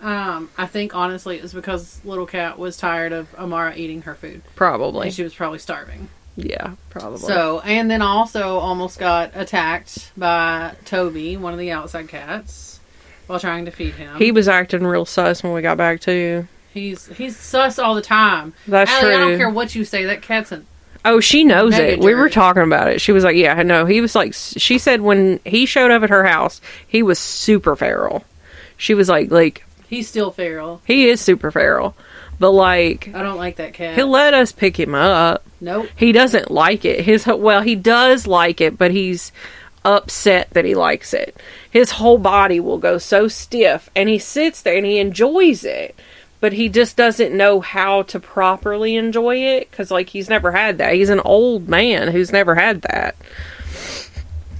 Speaker 2: I think honestly it was because little cat was tired of Amara eating her food.
Speaker 1: Probably.
Speaker 2: And she was probably starving.
Speaker 1: Yeah, probably.
Speaker 2: So, and then also almost got attacked by Toby, one of the outside cats, while trying to feed him.
Speaker 1: He was acting real sus when we got back too.
Speaker 2: He's sus all the time.
Speaker 1: That's
Speaker 2: Allie,
Speaker 1: true.
Speaker 2: I don't care what you say. That cat's an
Speaker 1: Oh, she knows
Speaker 2: Mega
Speaker 1: it. We were
Speaker 2: jerk.
Speaker 1: talking about it. She was like, yeah, no. He was like, she said when he showed up at her house, he was super feral. She was like,
Speaker 2: he's still feral.
Speaker 1: he is super feral. But like,
Speaker 2: I don't like that cat.
Speaker 1: he'll let us pick him up.
Speaker 2: Nope.
Speaker 1: He doesn't like it. He does like it, but he's upset that he likes it. His whole body will go so stiff, and he sits there and he enjoys it. But he just doesn't know how to properly enjoy it because, like, he's never had that. He's an old man who's never had that.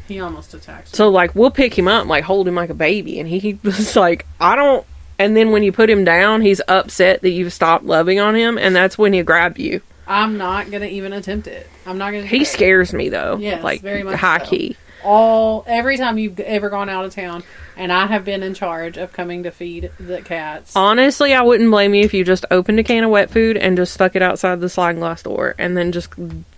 Speaker 2: He almost attacked.
Speaker 1: So, like, we'll pick him up and, like, hold him like a baby. And he was like, I don't... And then when you put him down, he's upset that you've stopped loving on him. And that's when he'll grab you.
Speaker 2: I'm not going to even attempt it. I'm not going to.
Speaker 1: He scares me, though.
Speaker 2: Yes,
Speaker 1: like,
Speaker 2: very much
Speaker 1: high
Speaker 2: so.
Speaker 1: key.
Speaker 2: Every time you've ever gone out of town, and I have been in charge of coming to feed the cats.
Speaker 1: Honestly, I wouldn't blame you if you just opened a can of wet food and just stuck it outside the sliding glass door. And then just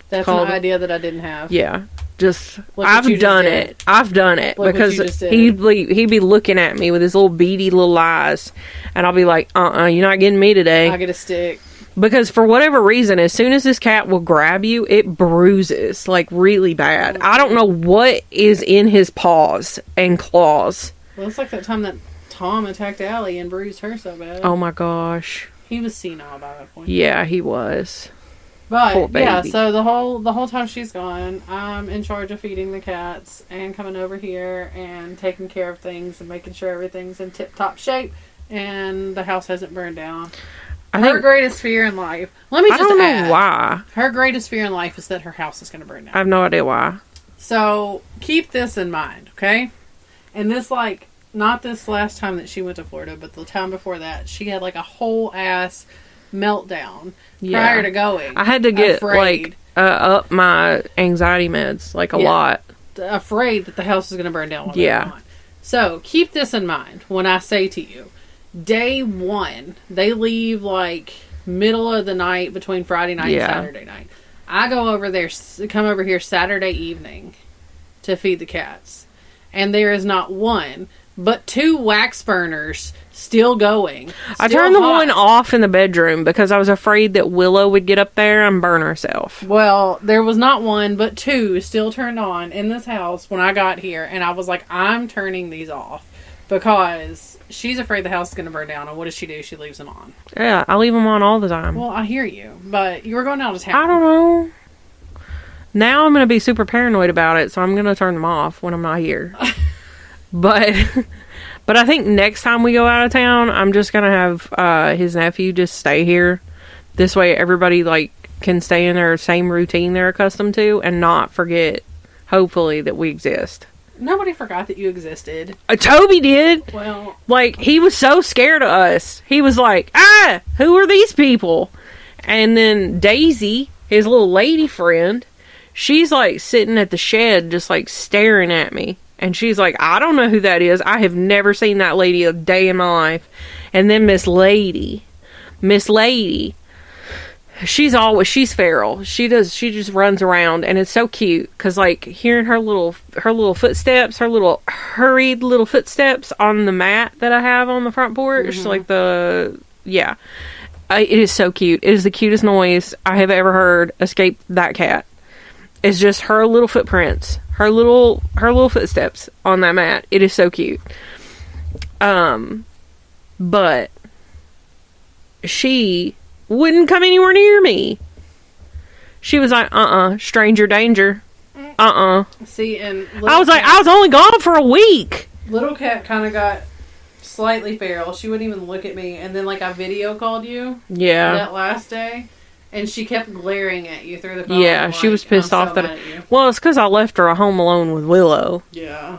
Speaker 2: That's
Speaker 1: called
Speaker 2: an idea that I didn't have.
Speaker 1: Yeah. just,
Speaker 2: Look what
Speaker 1: I've
Speaker 2: you just
Speaker 1: done
Speaker 2: did.
Speaker 1: it. I've done it.
Speaker 2: Look what
Speaker 1: Because
Speaker 2: you just did.
Speaker 1: he'd be looking at me with his little beady little eyes. And I'll be like, you're not getting me today.
Speaker 2: I get a stick.
Speaker 1: Because for whatever reason, as soon as this cat will grab you, it bruises, like, really bad. I don't know what is in his paws and claws.
Speaker 2: Well, it's like that time that Tom attacked Allie and bruised her so bad.
Speaker 1: Oh my gosh.
Speaker 2: He was senile by that point.
Speaker 1: Yeah, he was. Poor
Speaker 2: But yeah,
Speaker 1: baby.
Speaker 2: so the whole time she's gone, I'm in charge of feeding the cats and coming over here and taking care of things and making sure everything's in tip top shape and the house hasn't burned down. Her greatest fear in life. Let me
Speaker 1: I
Speaker 2: just
Speaker 1: don't know
Speaker 2: add.
Speaker 1: why.
Speaker 2: Her greatest fear in life is that her house is going to burn down.
Speaker 1: I have no idea why.
Speaker 2: So keep this in mind, okay? And this, like, not this last time that she went to Florida, but the time before that, she had like a whole ass meltdown prior to going.
Speaker 1: I had to get
Speaker 2: afraid,
Speaker 1: up my anxiety meds like a lot.
Speaker 2: afraid that the house was going to burn down. While
Speaker 1: Yeah.
Speaker 2: they were gone. So keep this in mind when I say to you, day one, they leave like middle of the night between Friday night and Saturday night. I go over there, come over here Saturday evening to feed the cats. And there is not one, but 2 wax burners still going.
Speaker 1: I
Speaker 2: still
Speaker 1: turned the
Speaker 2: hot.
Speaker 1: one off in the bedroom because I was afraid that Willow would get up there and burn herself.
Speaker 2: Well, there was not one, but 2 still turned on in this house when I got here. And I was like, I'm turning these off because she's afraid the house is going to burn down. And what does she do? She leaves them on.
Speaker 1: Yeah, I leave them on all the time.
Speaker 2: Well, I hear you, but you were going out of town.
Speaker 1: I don't know. Now I'm going to be super paranoid about it, so I'm going to turn them off when I'm not here. But I think next time we go out of town, I'm just going to have his nephew just stay here. This way everybody like can stay in their same routine they're accustomed to and not forget, hopefully, that we exist.
Speaker 2: Nobody forgot that you existed.
Speaker 1: Toby did.
Speaker 2: Well,
Speaker 1: Like, he was so scared of us. He was like, who are these people? And then Daisy, his little lady friend, she's like sitting at the shed just like staring at me. And she's like, I don't know who that is. I have never seen that lady a day in my life. And then Miss Lady, she's feral. She just runs around and it's so cute because like hearing her little footsteps, her little hurried little footsteps on the mat that I have on the front porch, like it is so cute. It is the cutest noise I have ever heard escape that cat. It's just her little footprints, her little footsteps on that mat. It is so cute. But she wouldn't come anywhere near me. She was like, stranger danger.
Speaker 2: see, and
Speaker 1: I was like, I was only gone for a week.
Speaker 2: Little cat kind of got slightly feral. She wouldn't even look at me. And then, like, I video called you
Speaker 1: Yeah.
Speaker 2: that last day. And she kept glaring at you through the phone.
Speaker 1: Yeah, she was pissed off that... Well, it's because I left her at home alone with Willow.
Speaker 2: Yeah.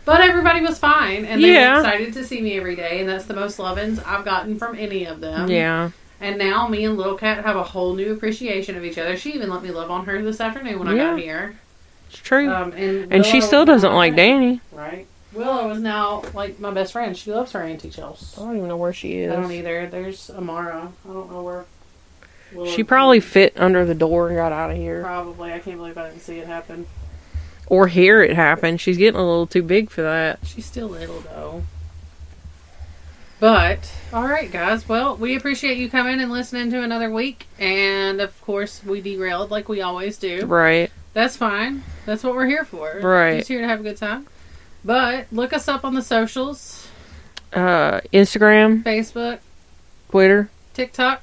Speaker 2: But everybody was fine. And they
Speaker 1: Yeah.
Speaker 2: were excited to see me every day. And that's the most lovins I've gotten from any of them.
Speaker 1: Yeah.
Speaker 2: And now me and Little Cat have a whole new appreciation of each other. She even let me love on her this afternoon when I got here.
Speaker 1: It's true.
Speaker 2: And
Speaker 1: she
Speaker 2: Willow
Speaker 1: still
Speaker 2: was
Speaker 1: doesn't
Speaker 2: now
Speaker 1: like
Speaker 2: my
Speaker 1: Danny.
Speaker 2: Right. Willow is now, like, my best friend. She loves her Auntie Chels.
Speaker 1: I don't even know where she is.
Speaker 2: I don't either. There's Amara. I don't know where. Willow
Speaker 1: She probably fit under the door and got out of here.
Speaker 2: Probably. I can't believe I didn't see it happen.
Speaker 1: Or hear it happen. She's getting a little too big for that.
Speaker 2: She's still little, though. But, alright, guys. Well, we appreciate you coming and listening to another week. And, of course, we derailed like we always do.
Speaker 1: Right.
Speaker 2: That's fine. That's what we're here for.
Speaker 1: Right.
Speaker 2: Just here to have a good time. But, look us up on the socials.
Speaker 1: Instagram,
Speaker 2: Facebook,
Speaker 1: Twitter,
Speaker 2: TikTok,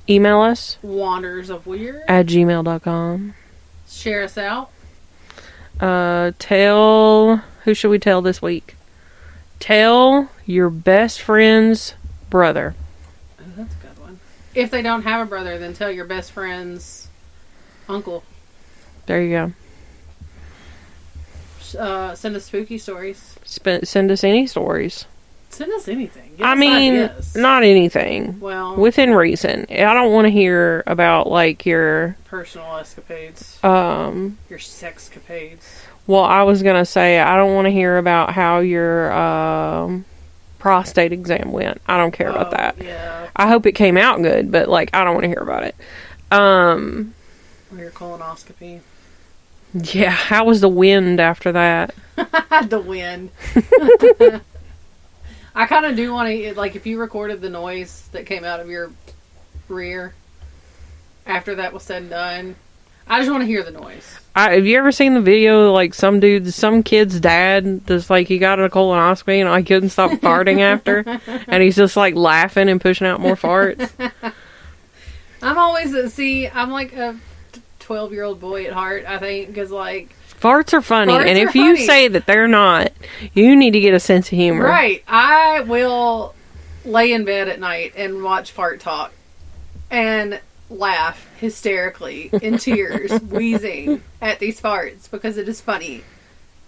Speaker 1: email us
Speaker 2: Wanders of Weird.
Speaker 1: at gmail.com.
Speaker 2: Share us out.
Speaker 1: Who should we tell this week? Tell your best friend's brother.
Speaker 2: Oh, that's a good one. If they don't have a brother, then tell your best friend's uncle.
Speaker 1: There you go.
Speaker 2: Send us spooky stories.
Speaker 1: Send us any stories.
Speaker 2: Send us anything. Give
Speaker 1: I
Speaker 2: us
Speaker 1: mean,
Speaker 2: ideas.
Speaker 1: not anything.
Speaker 2: Well,
Speaker 1: Within reason. I don't want to hear about, like, your...
Speaker 2: personal escapades.
Speaker 1: Your
Speaker 2: sexcapades.
Speaker 1: Well, I was going to say, I don't want to hear about how your prostate exam went. I don't care about that.
Speaker 2: Yeah.
Speaker 1: I hope it came out good, but, like, I don't want to hear about it.
Speaker 2: Or your colonoscopy.
Speaker 1: Yeah, how was the wind after that?
Speaker 2: The wind. I kind of do want to, like, if you recorded the noise that came out of your rear after that was said and done, I just want to hear the noise.
Speaker 1: Have you ever seen the video, like, some kid's dad, just, like, he got a colonoscopy and I couldn't stop farting after, and he's just, like, laughing and pushing out more farts?
Speaker 2: I'm like a 12-year-old boy at heart, I think, because, like...
Speaker 1: Farts are funny,
Speaker 2: Farts
Speaker 1: and
Speaker 2: are
Speaker 1: if you
Speaker 2: funny.
Speaker 1: say that they're not, you need to get a sense of humor.
Speaker 2: Right. I will lay in bed at night and watch Fart Talk and laugh hysterically in tears, wheezing at these farts because it is funny.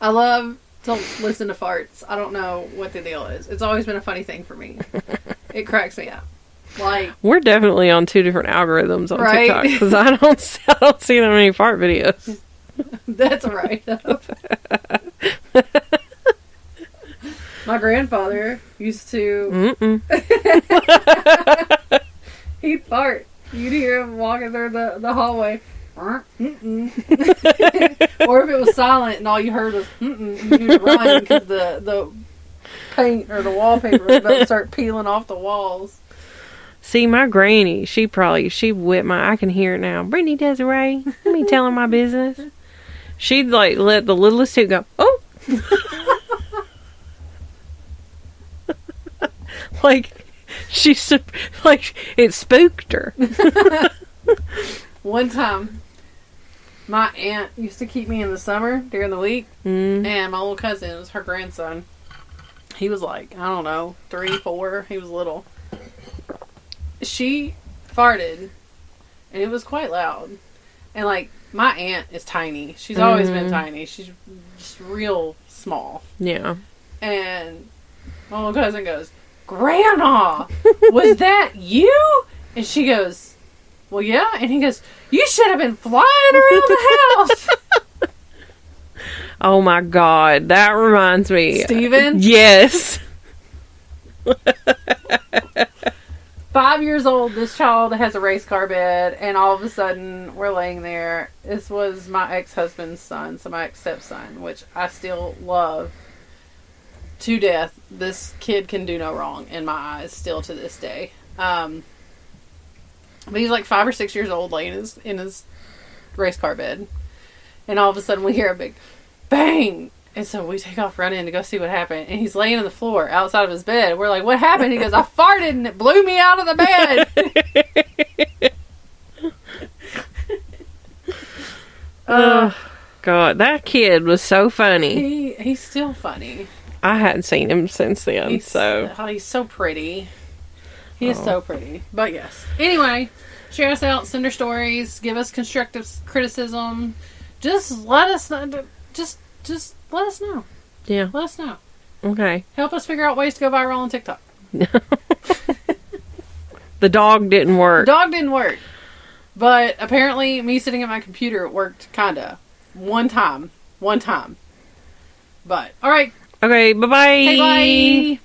Speaker 2: I love to listen to farts. I don't know what the deal is. It's always been a funny thing for me. It cracks me up. Like,
Speaker 1: We're definitely on two different algorithms on
Speaker 2: Right.
Speaker 1: TikTok, because I don't see that many fart videos.
Speaker 2: that's right. My grandfather used to...
Speaker 1: Mm-mm.
Speaker 2: He'd fart. You'd hear him walking through the hallway. Mm-mm. Or if it was silent and all you heard was mm-mm, you'd run because the paint or the wallpaper was about to start peeling off the walls.
Speaker 1: See, my granny, she whipped I can hear it now. Brittany Desiree, let me tell her my business. She'd, like, let the littlest two go, oh! Like, it spooked her.
Speaker 2: One time, my aunt used to keep me in the summer during the week, and my little cousin, it was her grandson. He was like, I don't know, 3, 4. He was little. She farted, and it was quite loud. And, like, my aunt is tiny. She's always been tiny. She's just real small.
Speaker 1: Yeah.
Speaker 2: And my little cousin goes, Grandma, was that you? And she goes, well, yeah. And he goes, you should have been flying around the house.
Speaker 1: Oh my God, that reminds me.
Speaker 2: Steven?
Speaker 1: Yes.
Speaker 2: 5 years old, this child has a race car bed, and all of a sudden we're laying there. This was my ex-husband's son, so my ex-stepson, which I still love to death. This kid can do no wrong in my eyes, still to this day. But he's like 5 or 6 years old, laying in his race car bed, and all of a sudden we hear a big bang. And so we take off running to go see what happened. And he's laying on the floor outside of his bed. We're like, what happened? He goes, I farted and it blew me out of the bed.
Speaker 1: Oh, God. That kid was so funny.
Speaker 2: He's still funny.
Speaker 1: I hadn't seen him since then,
Speaker 2: He's so pretty. He is so pretty. But yes. Anyway, share us out. Send our stories. Give us constructive criticism. Just let us know. Just let us know.
Speaker 1: Yeah.
Speaker 2: Let us know.
Speaker 1: Okay.
Speaker 2: Help us figure out ways to go viral on TikTok.
Speaker 1: The dog didn't work.
Speaker 2: Dog didn't work. But apparently me sitting at my computer worked kinda. One time. But, alright.
Speaker 1: Okay, bye-bye.
Speaker 2: Okay, bye.